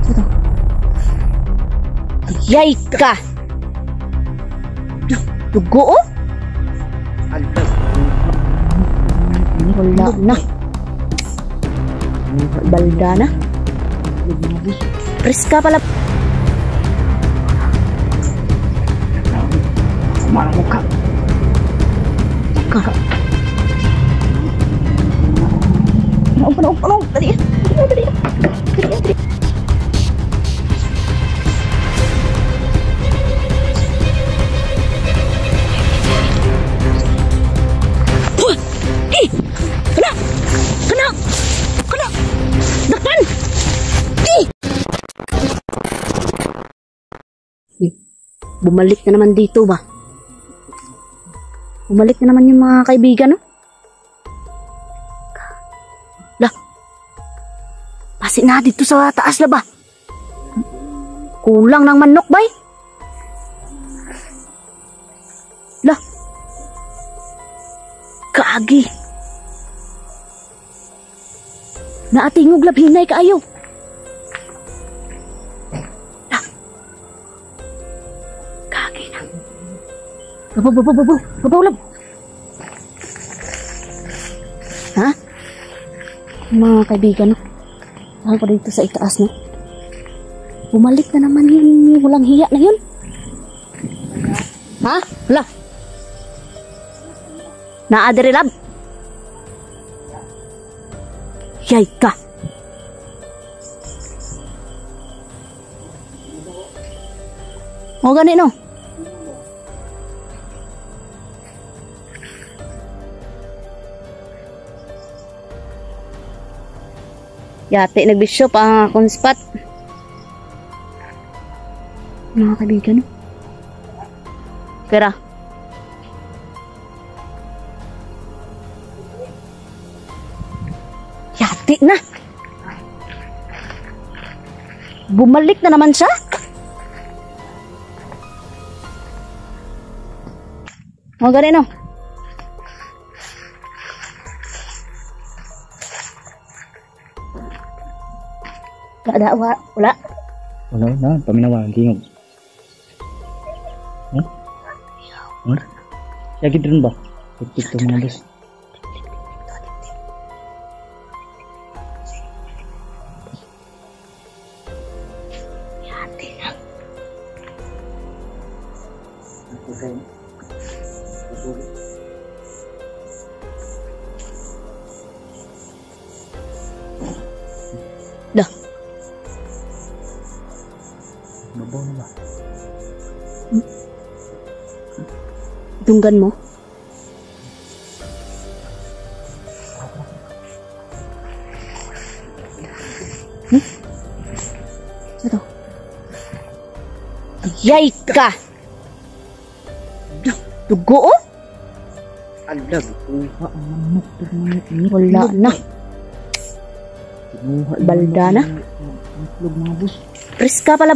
Ito. Yay ka! Dugo oh! Wala na. Balda na. Priska pala. Maramo ka. Ano? Dali. Kena. Depan. Bumalik na naman dito ba? Bumalik na naman yung mga kaibigan, no? Lah. Pasi na dito sa taas la ba? Kulang ng manok, bay? Lah. Kaagi. Naatingog labhinay kaayo. Lah. Kaagi na. Babaw. Ha? Mga kaibigan, no? Saan ko dito sa itaas, no? Bumalik na naman yung walang hiya na yun. Ha? Wala. Naadere lab. Yay ka. O gani, no? Yate nagbisyo pa akong spot. Mga kaibigan, no? Kira. Yate na. Bumalik na naman siya. Mga ganun, no? Wala. Wala na, paminawa ang tingog. Sakit rin ba? Sakit ito mga bus. Dah. Babaw na ba? Tunggan mo. Ito. Yay ka! Dugo oh! Alag, kuha ang manok. Wala na. Balda na. Mga bus. Priska pala.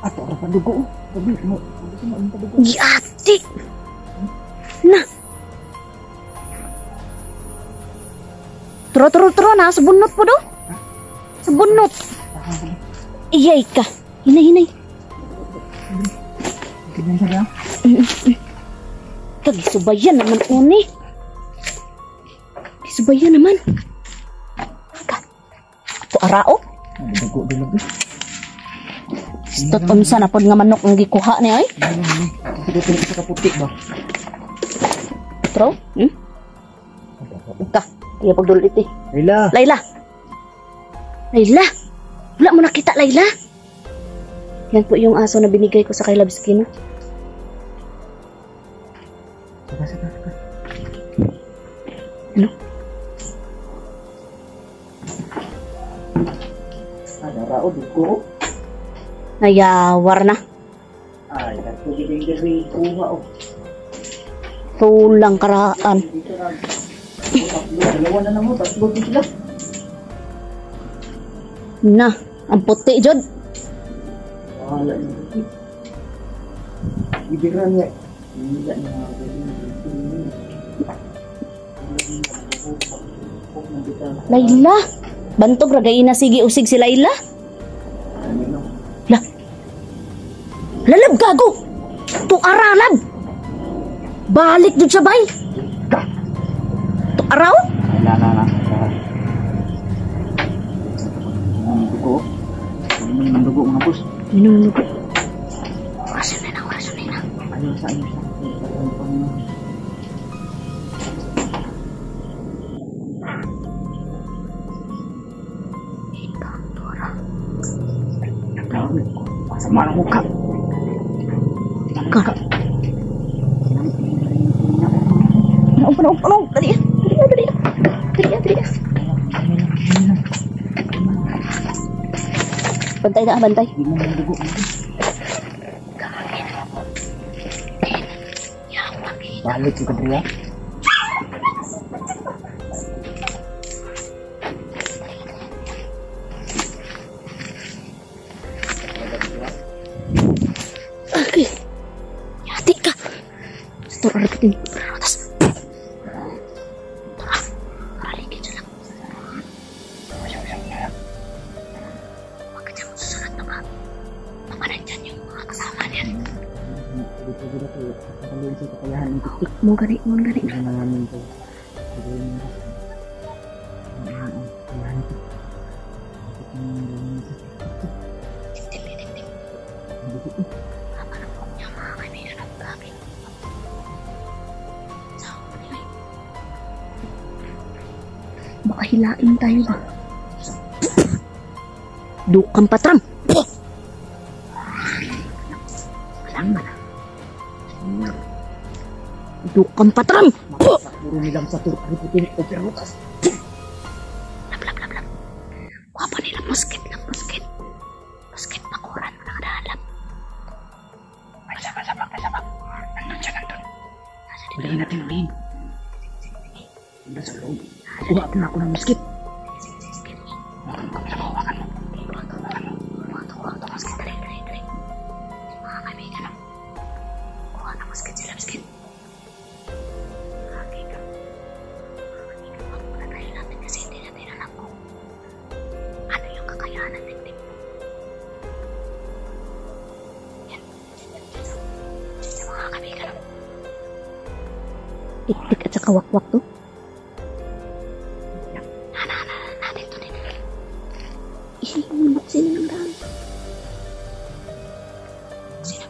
Ato ka pa dugo. Yati! Na! Turo na. Sa bunot po do. Sa bunot. Iyay ka. Hinay. Tignan sa dyan. Kagisubayan naman uni. Kagisubayan naman. Ito arao. Dugo dulag. Stot unsa na pod nga manok ang gikuha niya ay. Ito sa kaputi ba? Tro? Ka. Iya pagdulit eh. Layla. Wala mo nakita, Layla? Yan po yung aso na binigay ko sa kay Labskino. Saka. Ano? Ada rao dugo. Nayawar na. Ay, nagtugiging gabi kuha oh. Tulang karaan. Dalawa na naman, tatlo sila. Na, ang puti jod. Wala na. Ibiran niya. Hindi na Layla, Bantog ragay na sige usig si Layla. Ano no? Lah. Lalab gago. Tu aralab. Balik jud siya bay. Tu araw? Na. Dugo mga boss. Minum dugo. Orasan na. Ayun sa. Sama ng mukha. Ka. Ano? Dali. Bantay na, bantay. Balik juga dia. Okay. Hati ka. Store repetin. Atas. Balikin siya lang. Huwag ka dyan susunod na ba? Baka nandyan yung mga kasama niyan. Mau gani. Baka hilain tayo ba? Dukang patrang! Dukang patrang! Puro nilang satu ributin overlukas. Lap. Wapa nila musket. Musket pakuran mo nakadahalap. May sabak. Nandun. Ulihin natin. Nandun sa loob. Kuha na ako ng muskit. Hawakan mo. Kuha ito muskit. Dali. Mga kaibigan mo. Kuha na muskit sila muskit. Okay ka. Huwag muna tayo natin kasi hindi natin alam kung ano yung kakayahan ng tiktik. Yan. Sa mga kaibigan mo. Tiktik at saka wakwak to. Natin to din. Sino ng daan? Sino?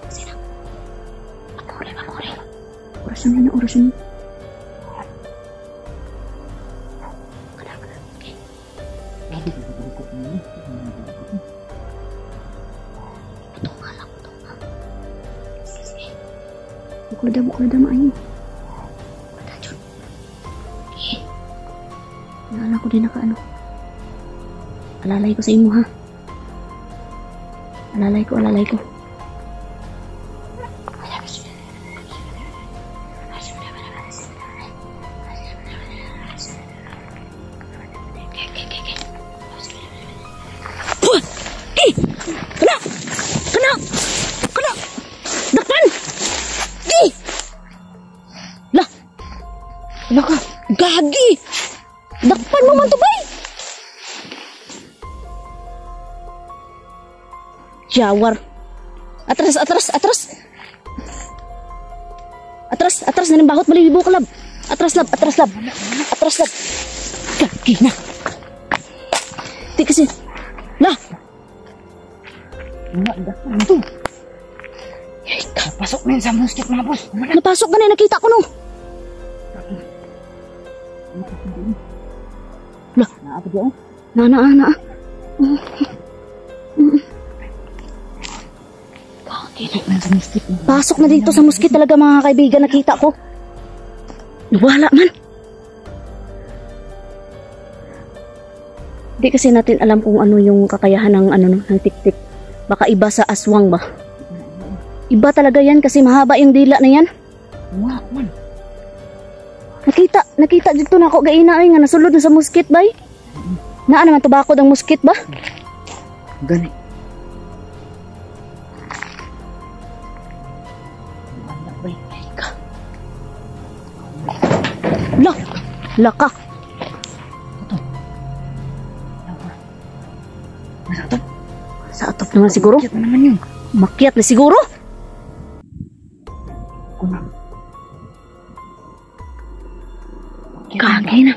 Makuri. Orasan na. Kada. Okay. Putong ka lang. Sige. Bukul dah maayo. Kada, Jun. Okay. Naalala ko din nakaano. Alalay ko sa imo ha. Alalay ko. Kena. Dakpan. Lah. Naka, gagi. Dakpan mo man to bay. Jawar. Atras na ng bahot malibo ka lab. Atras lab. Gagi na. Di kasi. Lah. Ito. Pasok na yun sa muskit mga boss. Napasok ka na, nakita ko no. Lah. Naapa dyan? Na. Pasok na dito sa muskit talaga mga kaibigan, nakita ko. Wala man. Di kasi natin alam kung ano yung kakayahan ng ng tiktik. Baka iba sa aswang ba? Iba talaga yan kasi mahaba yung dila na yan. Wala man. Nakita dito na ako gaina ay nga nasulod na sa muskit bay. Naa naman tubakod ang muskit ba? Gani. Laka. Sa atop. Sa atop naman siguro. Makyat na naman yun. Makyat na siguro. Kunang. Kagay na.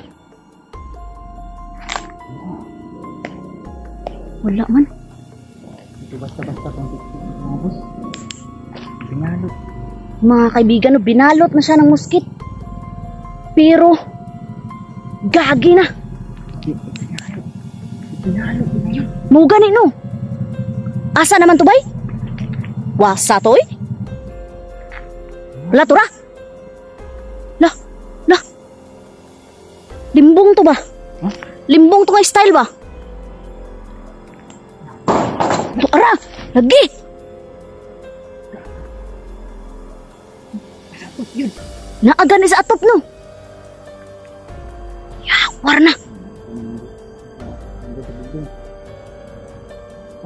Wala man. Ito basta-basta kung mga boss. Binalot. Mga kaibigan, no, binalot na siya ng muskit. Pero, gagi na. Binalot na yun. Mugani no. Asa naman to bay? Wasa to eh. Wala to ra. Lah. Limbong to ba? Huh? Limbong to nga style ba? Ara, lagi. Sa atop yun. Naaga ni sa atop no. War na.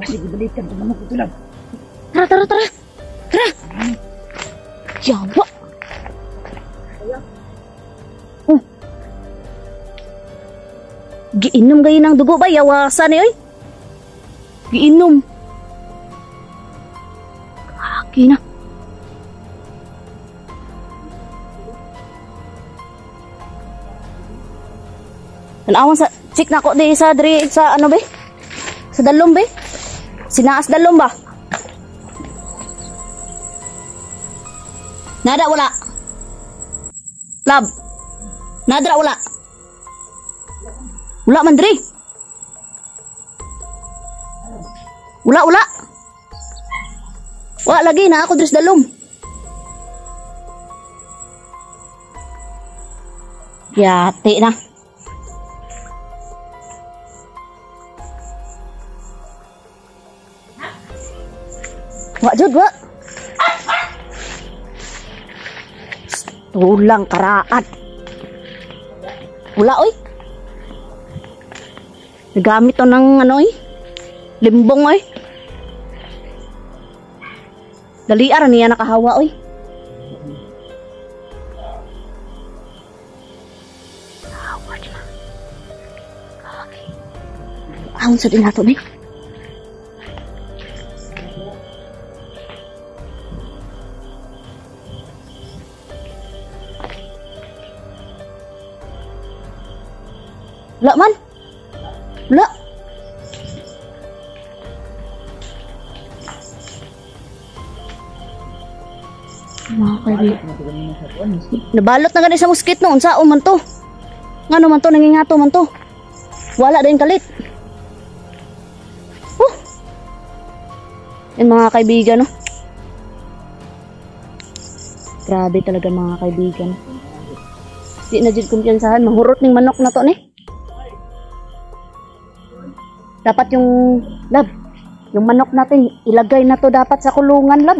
Kasi gibalikan ito manok ito lang. Tara. Yawa. Oh. Giinom gayon ng dugo ba? Yawasan eh, oy. Giinom. Kaki na. Tanawan sa check na ko di sa diri sa ano be? Sa dalom be? Sinaas dalom ba? Nada wala. Lab. Nada wala. Wala man diri. Wala. Wala lagi na ako diri sa dalom. Yati na. Wa jud wa. Tulang karaat. Wala oy. Nagamit to ng ano oy. Limbong oy. Daliar niya nakahawa oy. Hawa na. Ahon sa din nato ni. Wala man. Wala. Mga kaibigan. Nabalot na ganun sa muskit noon. Saan man to? Ngano man to? Nangingato man to? Wala din kalit. Yan mga kaibigan, no? Grabe talaga mga kaibigan. Di na dyan kumpiyansahan. Mahurot ng manok na to, ni. Dapat yung lab, yung manok natin, ilagay na to dapat sa kulungan, lab.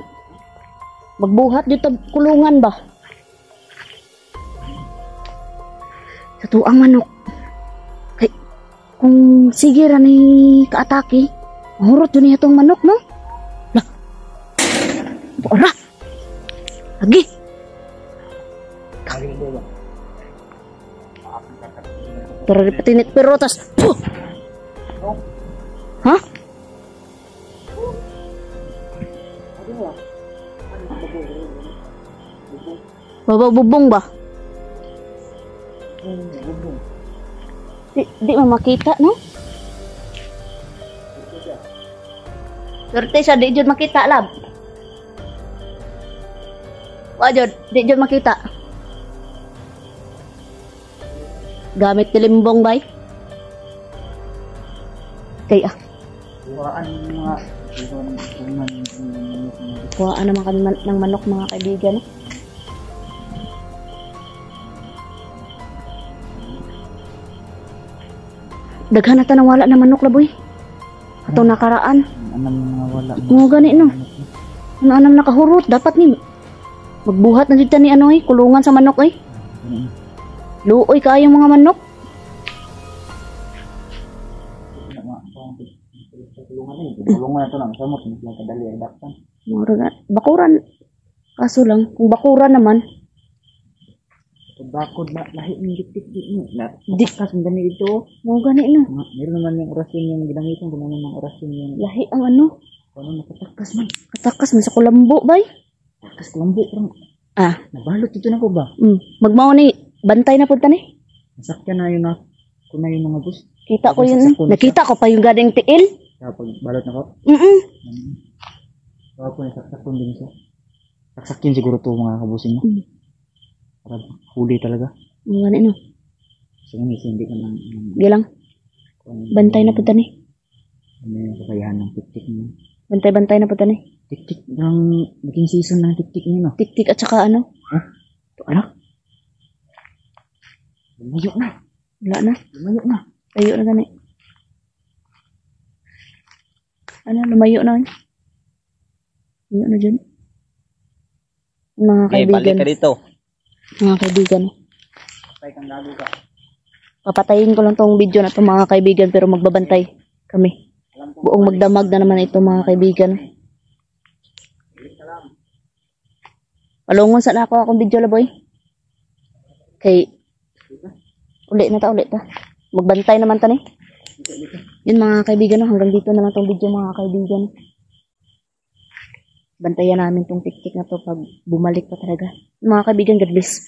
Magbuhat dito kulungan ba? Sa tuang manok. Kay, kung sige ra ni kaatake, mahurot yun itong manok, no? Lah. Ora. Lagi. Pero ripatinit perotas. Hah? Baba bubong ba? Di mo makita, no? Swerte siya, di jud makita, lab. Wajud, di jud makita. Gamit tilimbong bay. Kaya kuhaan naman kami ng manok mga kaibigan. Daghan na tanang wala na manok laboy. Atong nakaraan. Anam mga wala. Mo gani no. Ano anam nakahurot dapat ni magbuhat na dito ni ano kulungan sa manok Luoy kaayo mga manok. Tulungan na ito lang. Samot, hindi lang kadali ang daktan. Bakuran. Kaso lang, kung bakuran naman, Bakod ba lahi ng diktik di mo. Dik- Kas ang dami ito. Mo gani na. Meron naman yung orasyon yung ginamitan, gano'n naman orasyon yung Lahi ang ano. ano nakatakas man. Katakas man sa kulambo bay. Takas kulambo parang Ah, nabalot ito na ko ba? magmao ni bantay na pud tani. Nasakyan na yun na kung na yun mga bus. Kita ko yun. Sasakon siya. Nakita ko pa yung gading tiil. Kaya pag balot na ko, kaya po nasaksakin din siya. Saksakin siguro to mga kabusin mo. Para huli talaga. Mo gani no. So hindi ka lang Gilang bantay na pud tani. ano yung kakayahan ng tiktik niya. Bantay-bantay na pud tani. Tiktik, parang naging season ng tiktik niya no. Tik-tik at saka ano? Ano? Lumayo na. Wala na. Lumayo na. Layo na gani. Ano, lumayo na. Layo na dyan. Mga kaibigan. dito. Mga kaibigan. Patay kang lago ka. Papatayin ko lang tong video na to mga kaibigan pero magbabantay kami. Buong magdamag na naman ito mga kaibigan. Palungon sa na ako akong video la boy. Kay ulit na ta. Magbantay naman ta ni. Yun mga kaibigan, no? Hanggang dito na lang tong video mga kaibigan. Bantayan namin tong tik-tik na to pag bumalik pa talaga. Mga kaibigan, God bless.